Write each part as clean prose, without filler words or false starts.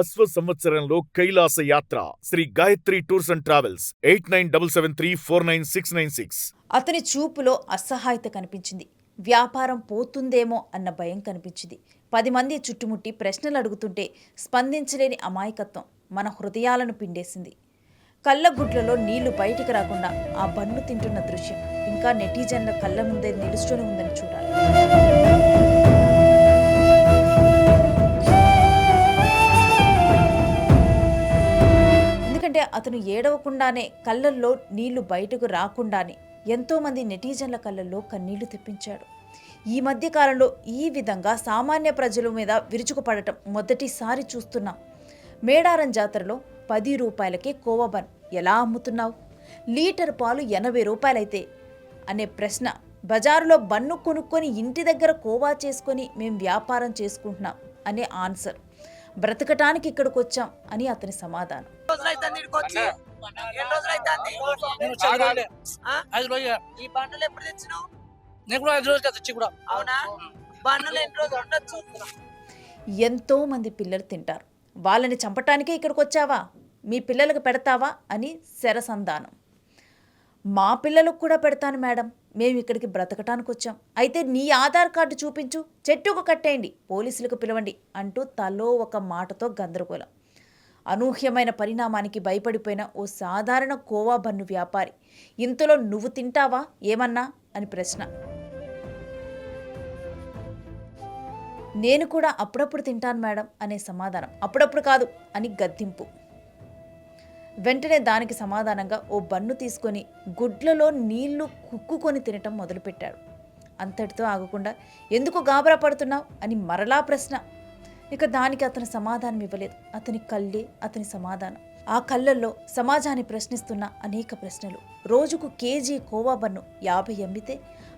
అశ్వ సంవత్సరంలో కైలాస యాత్ర Shri Gayatri tours and travels 8977349696. అతని చూపులో అసహాయత కనిపించింది. వ్యాపారం పోతుందేమో అన్న భయం కనిపించింది. 10 మంది చుట్టుముట్టి ప్రశ్నలు అడుగుతుంటే స్పందించలేని అమాయకత్వం మన హృదయాలను పిండేసింది. కళ్ళగుడ్లలో నీళ్లు బయటికి రాకుండా ఆ బన్ను తింటున్న దృశ్యం ఇంకా నెటిజన్ల కళ్ళ ముందే నిలుచుని ఉందని చూడాలి. ఎందుకంటే అతను ఏడవకుండానే కళ్ళల్లో నీళ్లు బయటకు రాకుండానే ఎంతోమంది నెటిజన్ల కళ్ళల్లో కన్నీళ్లు తెప్పించాడు. ఈ మధ్య కాలంలో ఈ విధంగా సామాన్య ప్రజల మీద విరుచుకుపడటం మొదటిసారి చూస్తున్నాం. మేడారం జాతరలో 10 రూపాయలకే కోవా బన్ ఎలా అమ్ముతున్నావు? లీటర్ పాలు 80 రూపాయలైతే అనే ప్రశ్న. బజారులో బన్ను కొనుక్కొని ఇంటి దగ్గర కోవా చేసుకొని మేం వ్యాపారం చేసుకుంటున్నాం అనే ఆన్సర్. బ్రతకటానికి ఇక్కడికి వచ్చాం అని అతని సమాధానం. ఎంతో మంది పిల్లలు తింటారు, వాళ్ళని చంపటానికే ఇక్కడికి వచ్చావా? మీ పిల్లలకు పెడతావా అని శరసంధానం. మా పిల్లలకు కూడా పెడతాను మేడం, మేము ఇక్కడికి బ్రతకటానికి వచ్చాం. అయితే నీ ఆధార్ కార్డు చూపించు, చెట్టుకు కట్టేయండి, పోలీసులకు పిలవండి అంటూ తలో ఒక మాటతో గందరగోళం. అనూహ్యమైన పరిణామానికి భయపడిపోయిన ఓ సాధారణ కోవా బన్ను వ్యాపారి ఇంతలో నువ్వు తింటావా ఏమన్నా అని ప్రశ్న. నేను కూడా అప్పుడప్పుడు తింటాను మేడం అనే సమాధానం. అప్పుడప్పుడు కాదు అని గద్దింపు. వెంటనే దానికి సమాధానంగా ఓ బన్ను తీసుకొని గుడ్లలో నీళ్లు కుక్కుకొని తినటం మొదలుపెట్టాడు. అంతటితో ఆగకుండా ఎందుకు గాబరా పడుతున్నావు అని మరలా ప్రశ్న. ఇక దానికి అతను సమాధానం ఇవ్వలేదు. అతని కళ్ళే అతని సమాధానం. ఆ కళ్ళల్లో సమాజాన్ని ప్రశ్నిస్తున్న అనేక ప్రశ్నలు. రోజుకు కేజీ కోవా బన్ను 50 అమ్మితే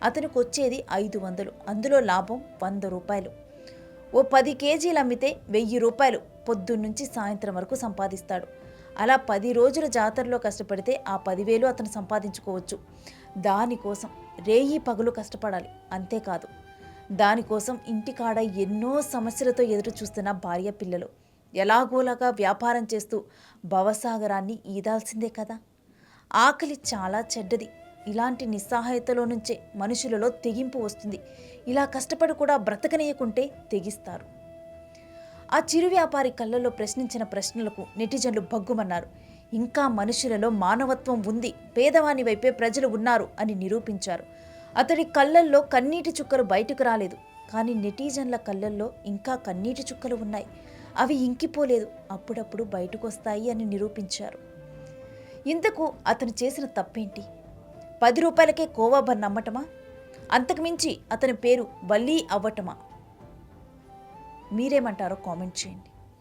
అతనికి వచ్చేది 500, అందులో లాభం 100 రూపాయలు. ఓ 10 కేజీలు అమ్మితే 1000 రూపాయలు పొద్దున్నుంచి సాయంత్రం వరకు సంపాదిస్తాడు. అలా 10 రోజుల జాతరలో కష్టపడితే ఆ 10,000 అతను సంపాదించుకోవచ్చు. దానికోసం రేయి పగులు కష్టపడాలి. అంతేకాదు, దానికోసం ఇంటికాడ ఎన్నో సమస్యలతో ఎదురు చూస్తున్న భార్య పిల్లలు ఎలాగోలాగా వ్యాపారం చేస్తూ భవసాగరాన్ని ఈదాల్సిందే కదా. ఆకలి చాలా చెడ్డది. ఇలాంటి నిస్సహాయతలో నుంచే మనుషులలో తెగింపు వస్తుంది. ఇలా కష్టపడి కూడా బ్రతకనీయకుంటే తెగిస్తారు. ఆ చిరు వ్యాపారి కళ్ళల్లో ప్రశ్నించిన ప్రశ్నలకు నెటిజన్లు భగ్గుమన్నారు. ఇంకా మనుషులలో మానవత్వం ఉంది, పేదవాని వైపే ప్రజలు ఉన్నారు అని నిరూపించారు. అతడి కళ్ళల్లో కన్నీటి చుక్కలు బయటకు రాలేదు, కానీ నెటిజన్ల కళ్ళల్లో ఇంకా కన్నీటి చుక్కలు ఉన్నాయి. అవి ఇంకిపోలేదు, అప్పుడప్పుడు బయటకు వస్తాయి అని నిరూపించారు. ఇంతకు అతను చేసిన తప్పేంటి? 10 రూపాయలకే కోవా బన్ అమ్మటమా? అంతకుమించి అతని పేరు వల్లీ అవ్వటమా? మీరేమంటారో కామెంట్ చేయండి.